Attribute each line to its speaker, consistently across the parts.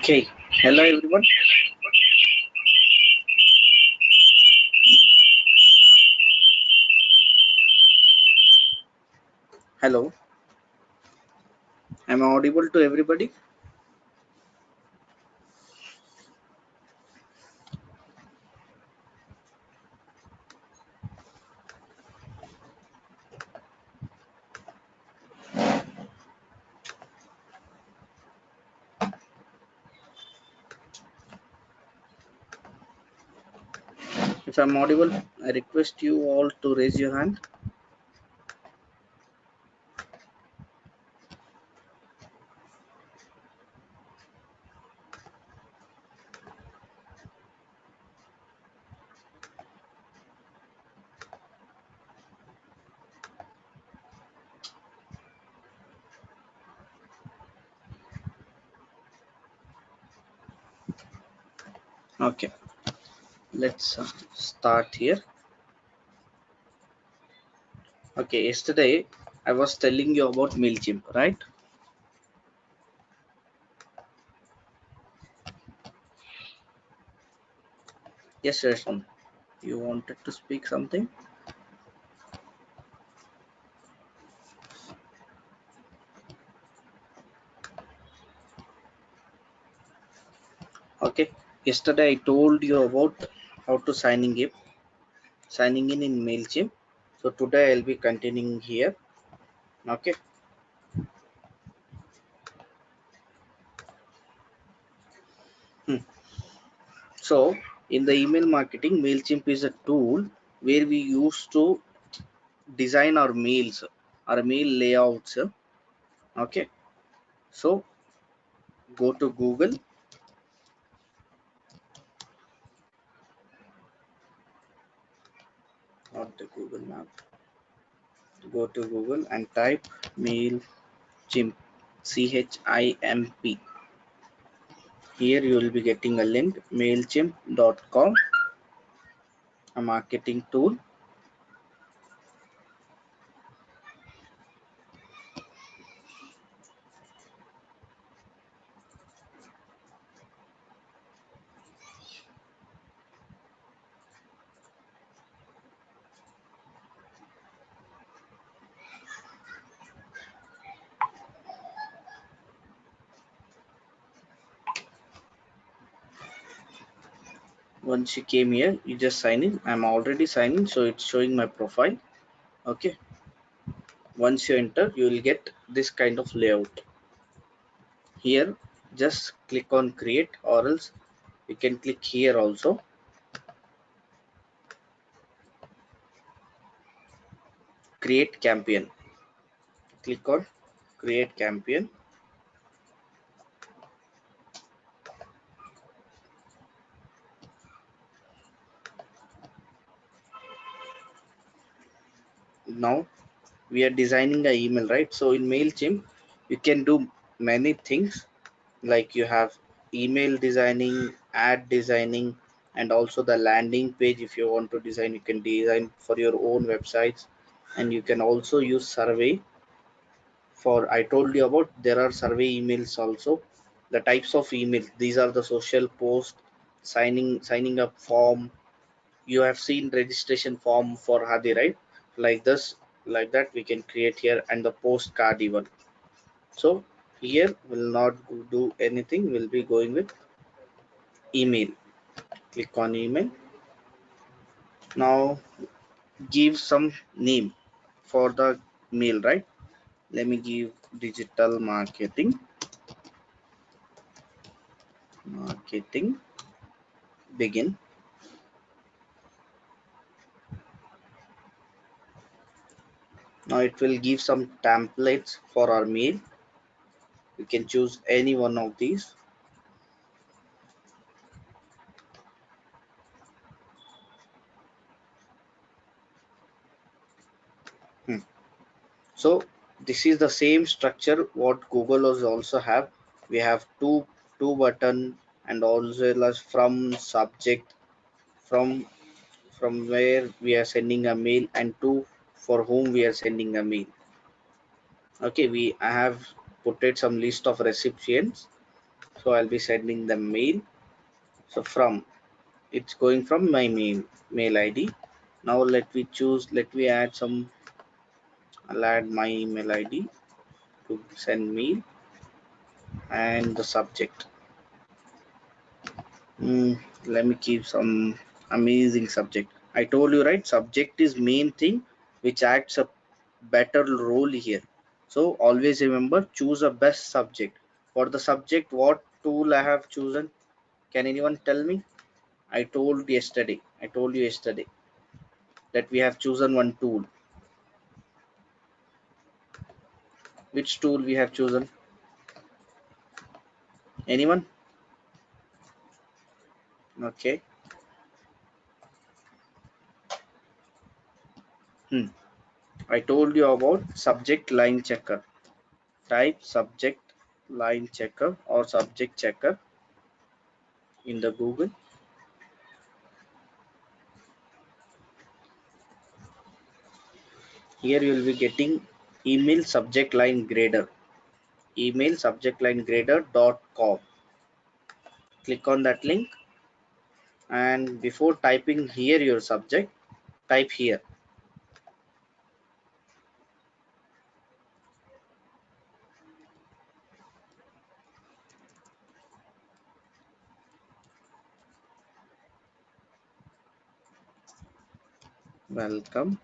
Speaker 1: Okay, hello everyone. Hello, am I audible to everybody? If I'm audible, I request you all to raise your hand. Okay, let's start here. Okay, yesterday I was telling you about MailChimp, right? Yes, Resham. You wanted to speak something? Okay, yesterday I told you about how to signing in MailChimp. So today I'll be continuing here. Okay. Hmm. So in the email marketing, MailChimp is a tool where we use to design our mails, our mail layouts. Okay, so go to Google, not the Google map, go to Google and type MailChimp, CHIMP. Here you will be getting a link, mailchimp.com, a marketing tool. Once you came here, you just sign in. I'm already signed in, so it's showing my profile. Okay, once you enter, you will get this kind of layout. Here, just click on create, or else you can click here also. Create campaign. Click on create campaign. Now we are designing an email, right? So in MailChimp, you can do many things, like you have email designing, ad designing, and also the landing page. If you want to design, you can design for your own websites, and you can also use survey. For I told you about, there are survey emails also. The types of email, these are the social post, signing up form. You have seen registration form for Hadi, right? Like this, like that we can create here, and the postcard even. So here will not do anything, we'll be going with email. Click on email. Now give some name for the mail, right? Let me give digital marketing begin. Now it will give some templates for our mail. You can choose any one of these. So this is the same structure what Google also have. We have two button, and also as from subject, from where we are sending a mail, and to for whom we are sending a mail. Okay, I have put it some list of recipients. So I'll be sending the mail. So from, it's going from my mail ID. Now let me add some, I'll add my email ID to send mail and the subject. Let me keep some amazing subject. I told you, right? Subject is main thing which acts a better role here. So always remember, choose a best subject. For the subject, what tool I have chosen? Can anyone tell me? I told you yesterday that we have chosen one tool. Which tool we have chosen? Anyone? Okay. Hmm. I told you about subject line checker. Type subject line checker or subject checker in the Google. Here you will be getting email subject line grader. Email subject line grader.com. Click on that link, and before typing here your subject, type here welcome,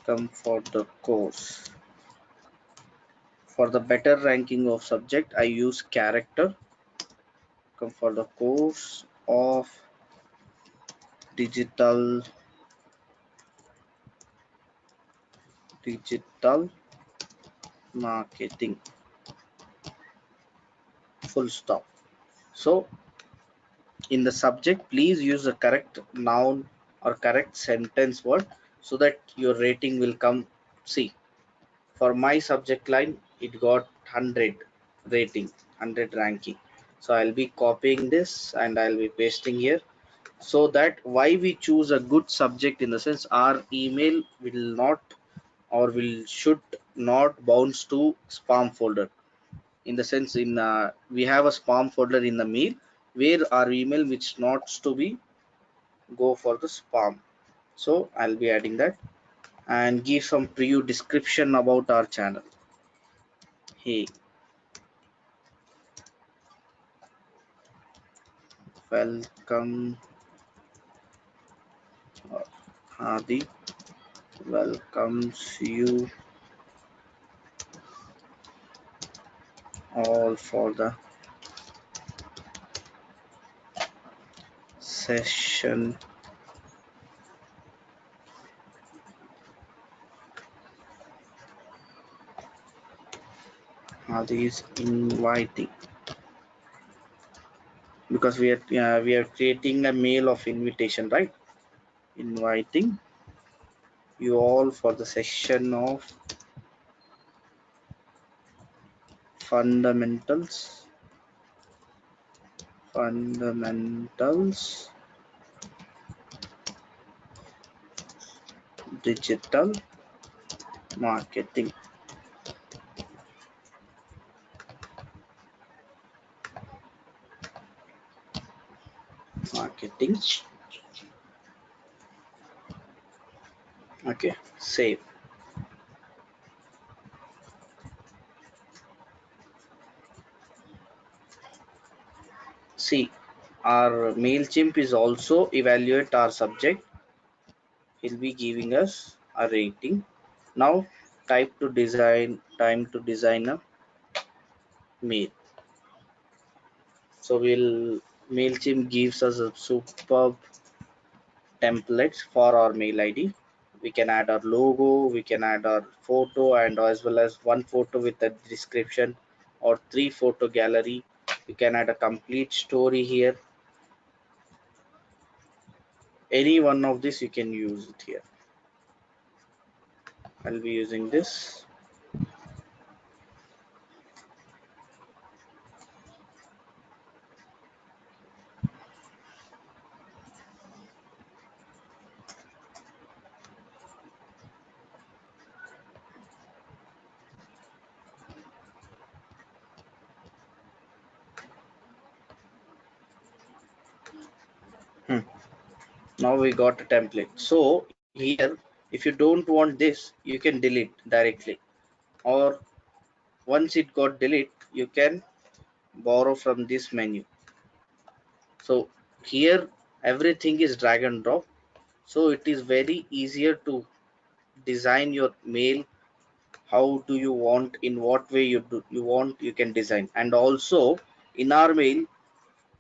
Speaker 1: come for the course. For the better ranking of subject, I use character. Come for the course of digital digital marketing. Full stop. So in the subject, please use the correct noun or correct sentence word so that your rating will come. See, for my subject line, it got 100 rating, 100 ranking. So I'll be copying this and I'll be pasting here, so that why we choose a good subject, in the sense our email will not or will should not bounce to spam folder. In the sense, in we have a spam folder in the mail where our email which not to be go for the spam. So I'll be adding that and give some preview description about our channel. Hey, welcome, Hadi welcomes you all for the session. Hadi is inviting, because we are creating a mail of invitation, right? Inviting you all for the session of fundamentals fundamentals digital marketing. Marketing. Okay, save. See, our MailChimp is also evaluate our subject. He'll be giving us a rating. Now time to design a mail. So MailChimp gives us a superb templates for our mail ID. We can add our logo, we can add our photo, and as well as one photo with a description or three photo gallery. You can add a complete story here. Any one of this you can use it here. I'll be using this. Now we got a template. So here, if you don't want this, you can delete directly, or once it got delete, you can borrow from this menu. So here everything is drag and drop, so it is very easier to design your mail. How do you want, in what way you want, you can design. And also in our mail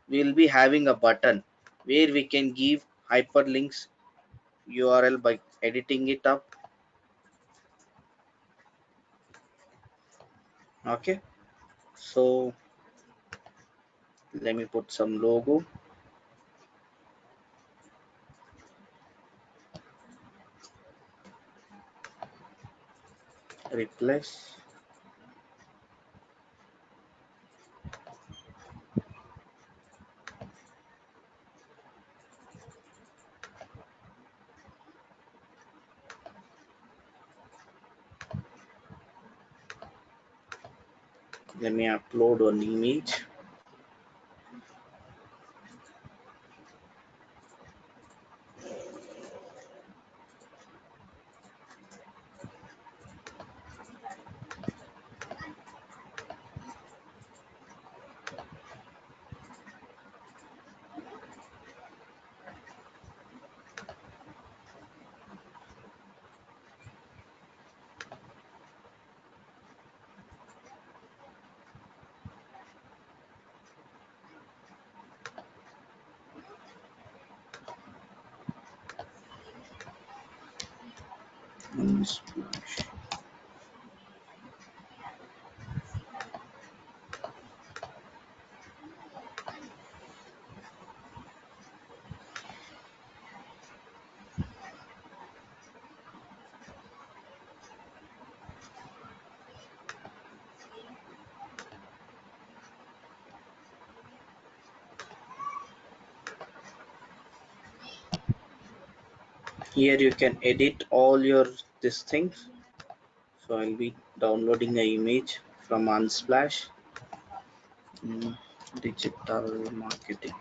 Speaker 1: we will be having a button where we can give hyperlinks URL by editing it up. Okay, so let me put some logo, replace. Let me upload an image. Here you can edit all your these things. So I'll be downloading an image from Unsplash. Digital marketing.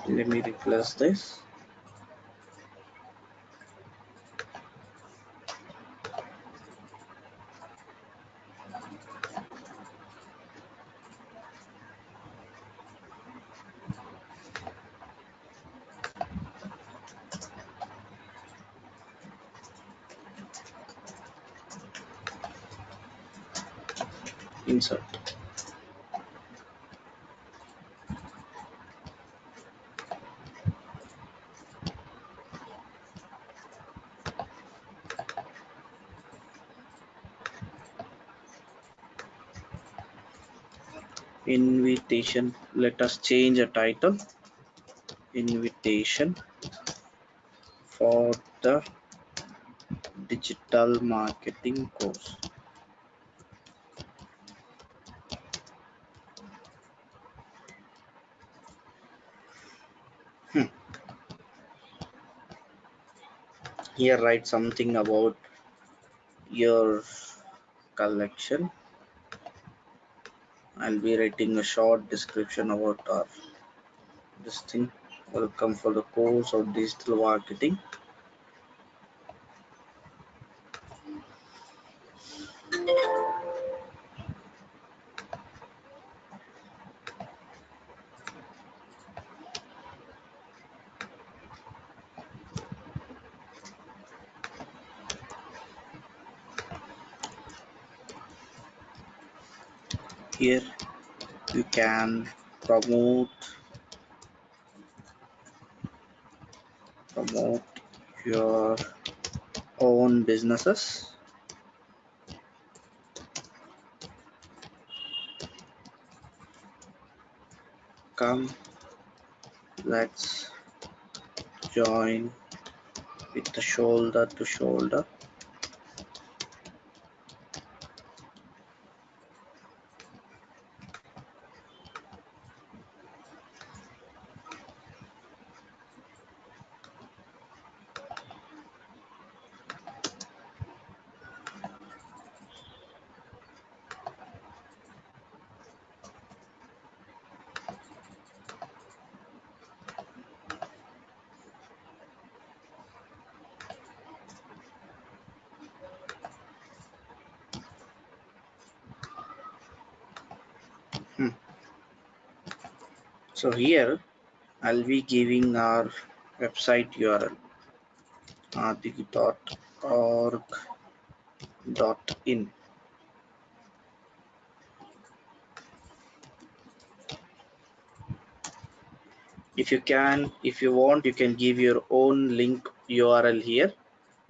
Speaker 1: Let me replace this. Insert. Invitation. Let us change a title. Invitation for the digital marketing course. Here write something about your collection. I'll be writing a short description about this thing. Welcome for the course of digital marketing. Here you can promote your own businesses. come, let's join with the shoulder to shoulder. So here I'll be giving our website URL aadi.org.in. If you want, you can give your own link URL here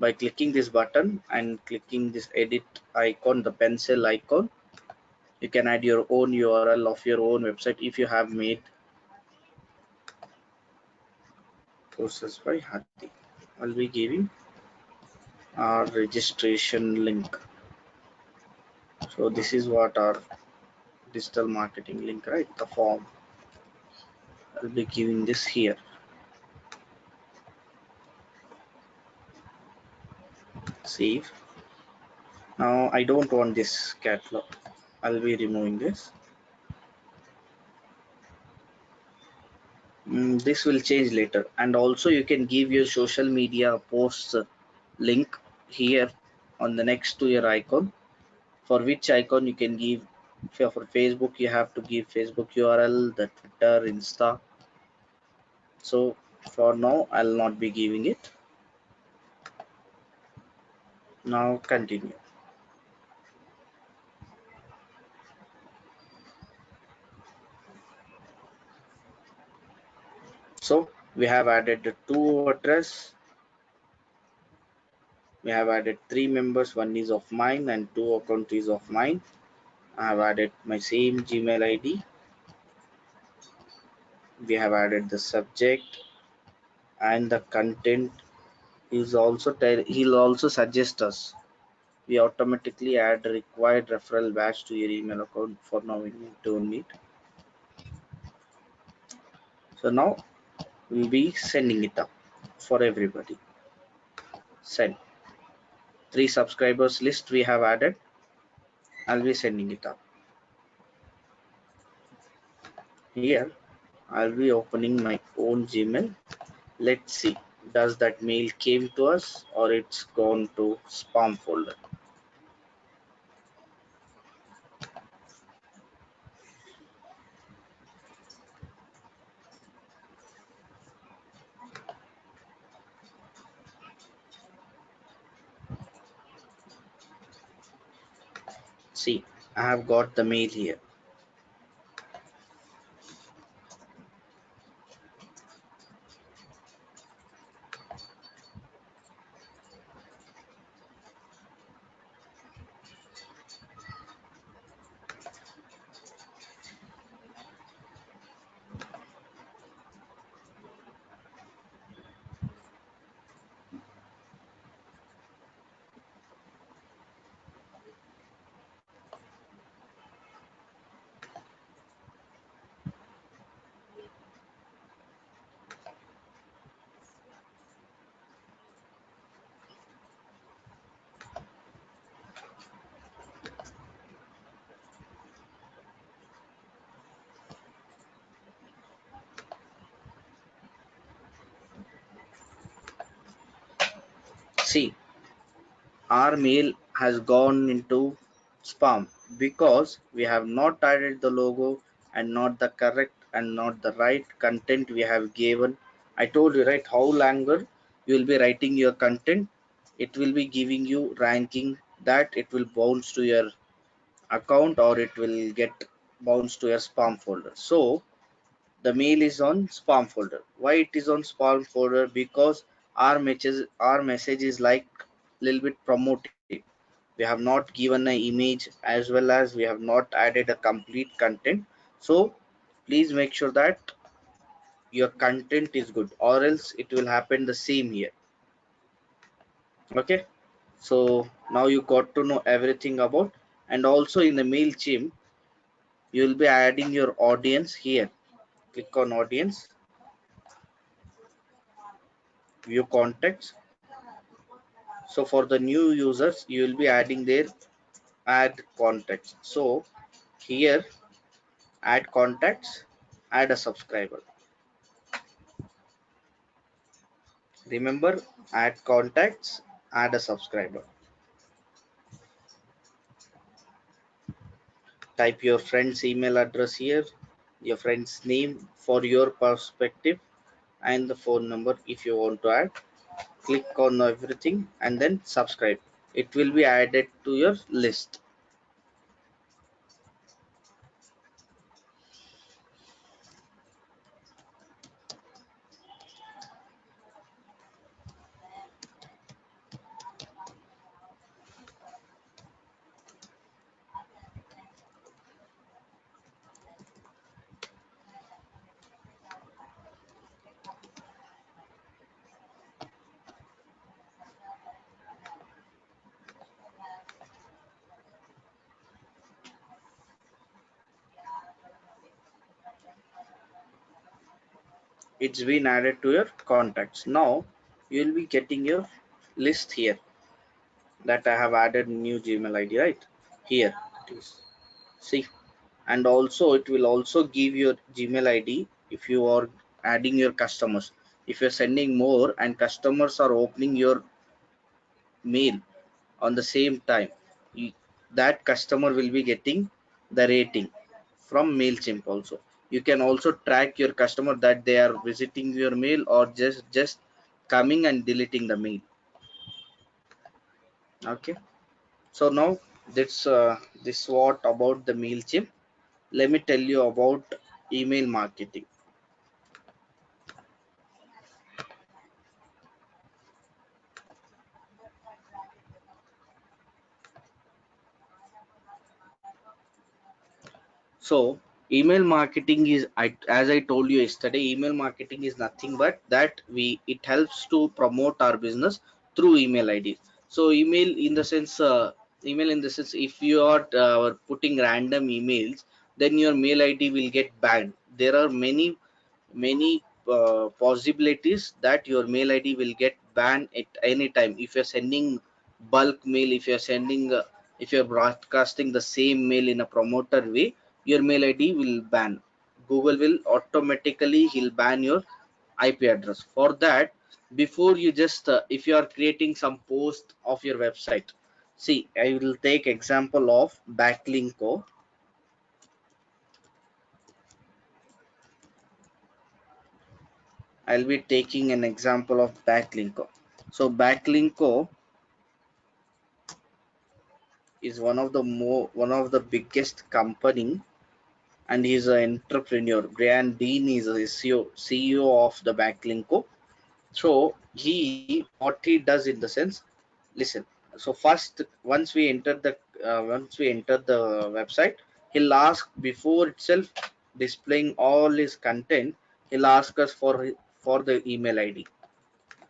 Speaker 1: by clicking this button and clicking this edit icon, the pencil icon. You can add your own URL of your own website if you have made courses by Hadi. I'll be giving our registration link. So this is what our digital marketing link, right? The form. I'll be giving this here. Save. Now I don't want this catalog. I'll be removing this. This will change later, and also you can give your social media posts link here on the next to your icon, for which icon you can give. For Facebook you have to give Facebook URL, the Twitter, Insta. So for now I'll not be giving it. Now continue. So we have added the two address, we have added 3 members, one is of mine and 2 account is of mine. I have added my same Gmail ID. We have added the subject and the content is also he'll also suggest us. We automatically add required referral badge to your email account. For now we don't need. So now we'll be sending it up for everybody. Send. 3 subscribers list we have added. I'll be sending it up. Here I'll be opening my own Gmail. Let's see, does that mail came to us or it's gone to spam folder. See, I have got the mail here. See, our mail has gone into spam because we have not added the logo and not the correct and not the right content we have given. I told you, right, how longer you will be writing your content, it will be giving you ranking that it will bounce to your account or it will get bounced to your spam folder. So the mail is on spam folder. Why it is on spam folder? Because our message is like little bit promoted. We have not given an image as well as we have not added a complete content. So please make sure that your content is good, or else it will happen the same here. Okay, so now you got to know everything about. And also in the MailChimp, you will be adding your audience here. Click on audience, view contacts. So for the new users, you will be adding their add contacts. So here, add contacts, add a subscriber. Remember, add contacts, add a subscriber. Type your friend's email address here, your friend's name for your perspective, and the phone number if you want to add. Click on everything and then subscribe. It will be added to your list. It's been added to your contacts. Now you will be getting your list here that I have added new Gmail ID, right? Here it is. See, and also it will also give your Gmail ID if you are adding your customers. If you're sending more and customers are opening your mail on the same time, that customer will be getting the rating from MailChimp. Also you can also track your customer that they are visiting your mail or just coming and deleting the mail. Okay, so now this what about the MailChimp. Let me tell you about email marketing. So email marketing is, as I told you yesterday, email marketing is nothing but that it helps to promote our business through email IDs. So email in the sense, if you are putting random emails, then your mail ID will get banned. There are many possibilities that your mail ID will get banned at any time. If you're sending bulk mail, if you're broadcasting the same mail in a promoter way, your mail ID will ban. Google will automatically he'll ban your IP address. For that, before you just if you are creating some post of your website, see, I will take example of Backlinko. I'll be taking an example of Backlinko. So Backlinko is one of the biggest company, and he's an entrepreneur. Brian Dean is a CEO of the Backlinko. So what he does in the sense, listen. So first, once we enter the website, he'll ask before itself displaying all his content. He'll ask us for the email ID.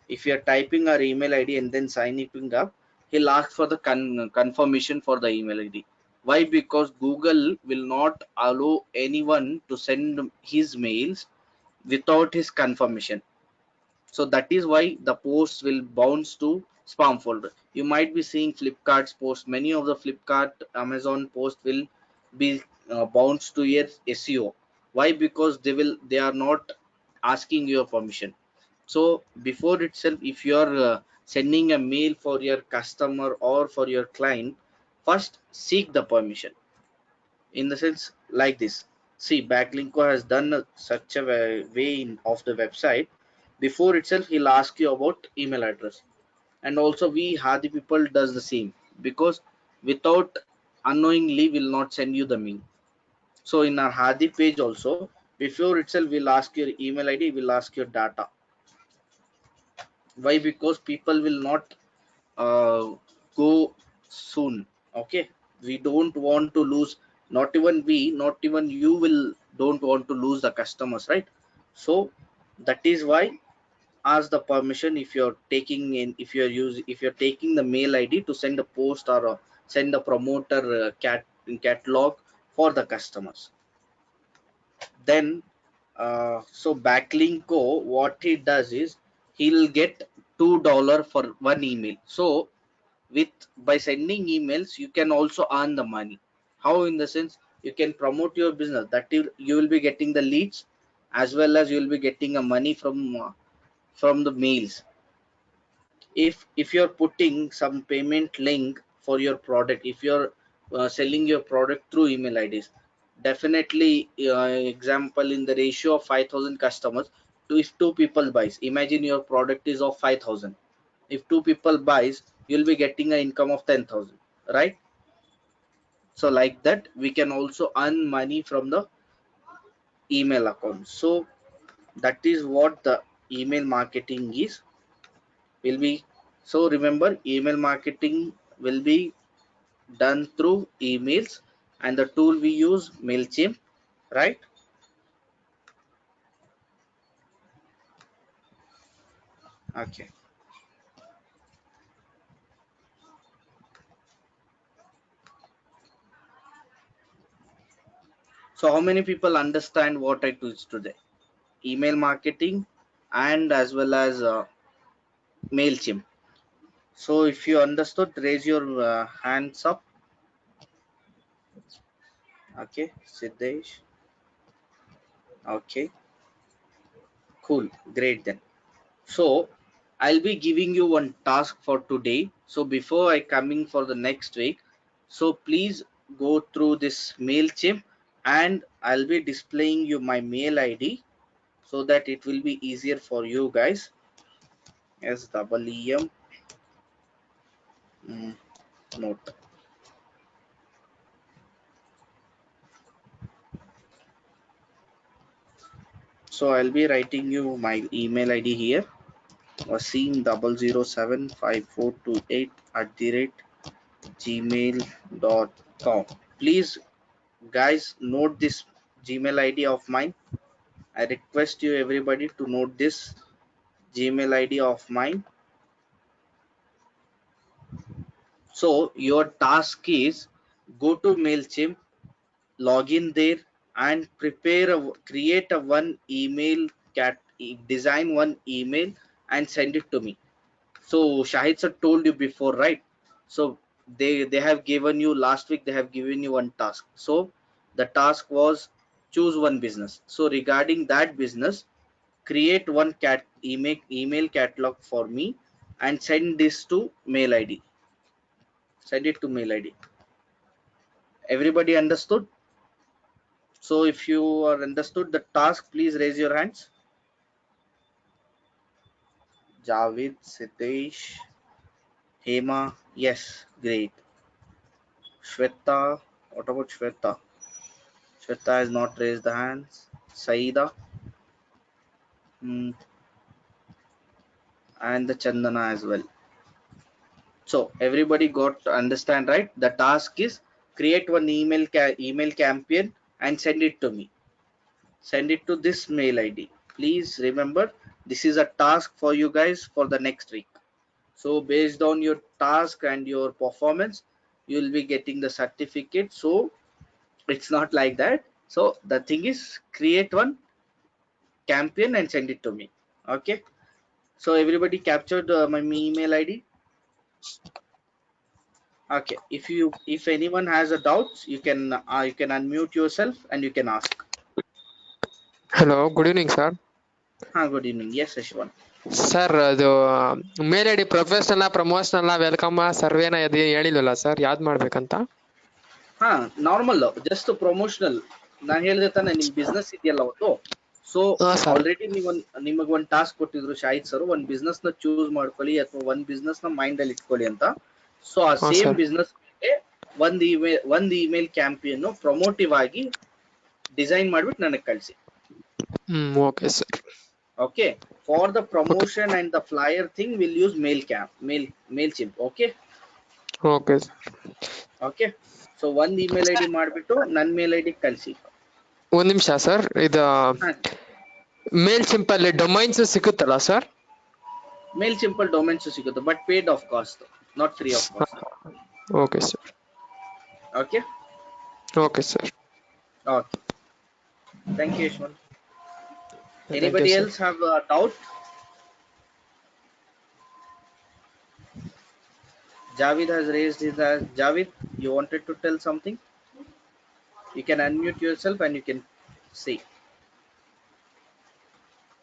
Speaker 1: If you are typing our email ID and then signing up, he'll ask for the confirmation for the email ID. Why? Because Google will not allow anyone to send his mails without his confirmation. So that is why the posts will bounce to spam folder. You might be seeing Flipkart's post. Many of the Flipkart, Amazon post will be bounced to your SEO. Why? Because they are not asking your permission. So before itself, if you are sending a mail for your customer or for your client, first seek the permission. In the sense like this, see, Backlinko has done such a way of the website. Before itself, he'll ask you about email address. And also we Hadi people does the same, because without unknowingly will not send you the mail. So in our Hadi page also, before itself we'll ask your email ID, we'll ask your data. Why? Because people will not uh, go soon. Okay, we don't want to lose. Not even we, not even you will don't want to lose the customers, right? So that is why ask the permission if you're taking in, if you're taking the mail id to send a post or send a promoter catalog for the customers. Then so backlinko, what he does is he'll get $2 for one email. So with by sending emails you can also earn the money. How? In the sense, you can promote your business, that you will be getting the leads, as well as you will be getting a money from the mails. If you're putting some payment link for your product, if you're selling your product through email ids, definitely example, in the ratio of 5,000 customers, to if two people buys, imagine your product is of 5,000, if two people buys, you'll be getting an income of 10,000, right? So like that we can also earn money from the email account. So that is what the email marketing is, will be. So remember, email marketing will be done through emails, and the tool we use MailChimp, right? Okay. So how many people understand what I teach today? Email marketing and as well as MailChimp. So if you understood, raise your hands up. Okay, Siddesh. Okay, cool, great then. So I'll be giving you one task for today. So before I coming for the next week, so please go through this MailChimp, and I'll be displaying you my mail ID so that it will be easier for you guys. SEEM note. So I'll be writing you my email ID here. wasim00754288@gmail.com. Please guys note this Gmail ID of mine. I request you everybody to note this Gmail ID of mine. So your task is go to MailChimp, log in there, and create a one email design one email and send it to me. So Shahid sir told you before, right? So they have given you last week, they have given you one task. So the task was choose one business. So regarding that business, create one email catalog for me and send this to mail id. Send it to mail id. Everybody understood? So if you are understood the task, please raise your hands. Javed, Siddesh, Hema, yes, great. Shweta, what about Shweta? Shweta has not raised the hands. Saida, and the Chandana as well. So everybody got to understand, right? The task is create one email campaign and send it to me. Send it to this mail id. Please remember, this is a task for you guys for the next week. So based on your task and your performance, you will be getting the certificate. So it's not like that. So the thing is, create one campaign and send it to me. Okay. So everybody captured my email id. Okay. If anyone has a doubt, you can unmute yourself and you can ask.
Speaker 2: Hello, good evening, sir.
Speaker 1: Good evening. Yes, Ashwan.
Speaker 2: Sir ಅದು mail ID professional promotional welcome ಸರ್ವೇನ ಅದು ಹೇಳಿಲ್ವಲ್ಲ sir, ಯಾವ್ದು ಮಾಡ್ಬೇಕಂತ?
Speaker 1: Normal just promotional. ನಾನು ಹೇಳಿದೆ ತಾನೆ ನಿಮ್ ಬಿಸ್ನೆಸ್ ಇದೆಯಲ್ಲ ಅವತ್ತು. ಸೊ ಆಲ್ರೆಡಿ ನಿಮಗ್ ಒಂದ್ ಟಾಸ್ಕ್ ಕೊಟ್ಟಿದ್ರು ಶಾಹಿದ್ ಸರ್, ಒಂದ್ ಬಿಸ್ನೆಸ್ ನ ಚೂಸ್ ಮಾಡ್ಕೊಳ್ಳಿ ಅಥವಾ ಒಂದ್ ಬಿಸ್ನೆಸ್ ನ ಮೈಂಡ್ ಅಲ್ಲಿ ಇಟ್ಕೊಳ್ಳಿ ಅಂತ. ಸೊ ಆ ಸೇಮ್ ಬಿಸ್ನೆಸ್ ಒಂದ್ ಇಮೇಲ್ ಕ್ಯಾಂಪೇನ್ ಪ್ರಮೋಟಿವ್ ಆಗಿ ಡಿಸೈನ್ ಮಾಡ್ಬಿಟ್ಟು ನನಗೆ ಕಳಿಸಿ.
Speaker 2: Okay sir.
Speaker 1: Okay, for the promotion and the flyer thing we'll use MailChimp. Okay.
Speaker 2: Okay sir.
Speaker 1: Okay, so one email id ಮಾಡ್ಬಿಟ್ಟು ನನ್ನ ಮೇಲ್ ಐಡಿ ಕಳಿಸಿ.
Speaker 2: ಒಂದ್ ನಿಮಿಷ ಸರ್, ಇದು ಮೇಲ್ ಸಿಂಪಲ್ ಡೊಮೈನ್ಸ್ ಸಿಗುತ್ತಲ್ಲ ಸರ್?
Speaker 1: ಮೇಲ್ ಸಿಂಪಲ್ ಡೊಮೇನ್ಸ್ ಸಿಗುತ್ತೆ, but paid of cost, not free of cost.
Speaker 2: Okay sir.
Speaker 1: Okay
Speaker 2: okay sir.
Speaker 1: Okay, thank you Yashwant.
Speaker 2: Thank you,
Speaker 1: Anybody
Speaker 2: sir.
Speaker 1: else have a doubt? Javid has raised his hand. Javid, you wanted to tell something? You can unmute yourself and you can say.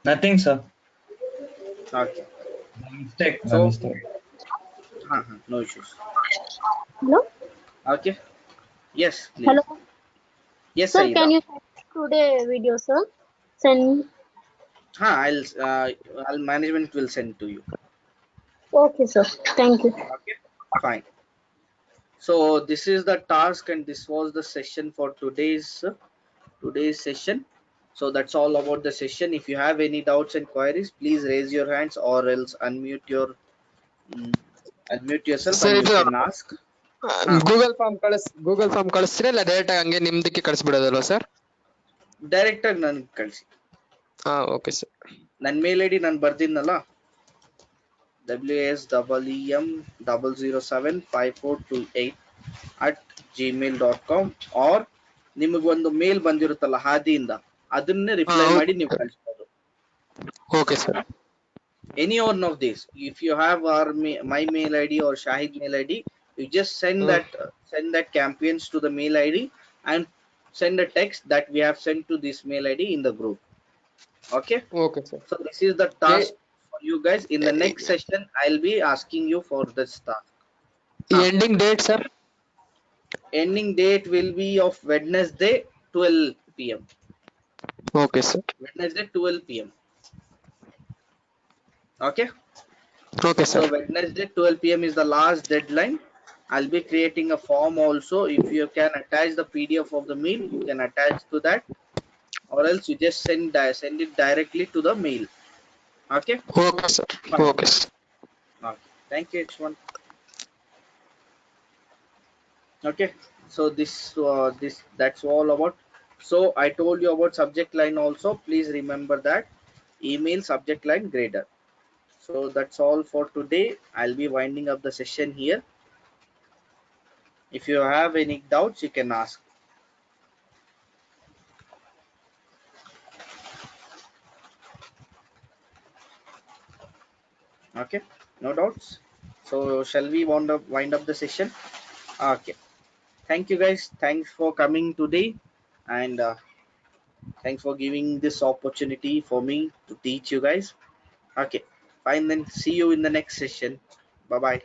Speaker 3: Nothing, sir.
Speaker 1: Okay.
Speaker 3: My mistake. My
Speaker 1: So,
Speaker 3: mistake.
Speaker 1: no issues.
Speaker 4: Hello?
Speaker 1: Okay. Yes, please.
Speaker 4: Hello.
Speaker 1: Yes,
Speaker 4: Sir,
Speaker 1: Saida.
Speaker 4: can you send today video, sir? Send.
Speaker 1: I'll management will send to you.
Speaker 4: Okay, sir. Thank you.
Speaker 1: Okay, fine. So this is the task and this was the session for today's session. So that's all about the session. If you have any doubts and queries, please raise your hands or else unmute yourself
Speaker 2: Sir,
Speaker 1: and you
Speaker 2: ಇದು
Speaker 1: can ask.
Speaker 2: Google form ಕಳಿಸ್ತೀರಾ ಇಲ್ಲ direct ಹಂಗೆ ನಿಮ್ದಕ್ಕೆ ಕಳಿಸ್ಬಿಡೋದಲ್ವಾ sir?
Speaker 1: Direct ಆಗಿ ನನಗೆ ಕಳಿಸಿ.
Speaker 2: Okay sir.
Speaker 1: ನನ್ನ ಮೇಲ್ ID ನಾನು ಬರ್ದಿದ್ನಲ್ಲ, WSEM0075428 R ನಿಮಗೊಂದು ಮೇಲ್ ಬಂದಿರುತ್ತಲ್ಲ ಹಾದಿಯಿಂದ, ಅದನ್ನೇ ರಿಪ್ಲೈ ಮಾಡಿ ನೀವು ಕಳಿಸ್ಬೋದು.
Speaker 2: Okay sir.
Speaker 1: Any one of these, if you have my mail ID or Shahid mail ID, you just send that campaigns to the mail ID and send a text that we have sent to this mail ID in the group. Okay,
Speaker 2: okay sir.
Speaker 1: so this is the task for you guys. In the next session I'll be asking you for this task.
Speaker 2: Ending date sir?
Speaker 1: Ending date will be of Wednesday 12 p.m.
Speaker 2: Okay sir.
Speaker 1: Wednesday 12 p.m. Okay.
Speaker 2: Okay
Speaker 1: So
Speaker 2: sir.
Speaker 1: Wednesday 12 p.m. is the last deadline. I'll be creating a form also. If you can attach the PDF of the mail, you can attach to that, or else you just send it directly to the mail. Okay.
Speaker 2: Okay sir.
Speaker 1: Fine.
Speaker 2: Okay sir.
Speaker 1: Okay. Thank you, H1. Okay. So that's all about. So I told you about subject line also. Please remember that email subject line grader. So that's all for today. I'll be winding up the session here. If you have any doubts, you can ask. Okay, no doubts. So shall we wind up the session? Okay. Thank you guys. Thanks for coming today, and thanks for giving this opportunity for me to teach you guys. Okay, fine then. See you in the next session. Bye bye.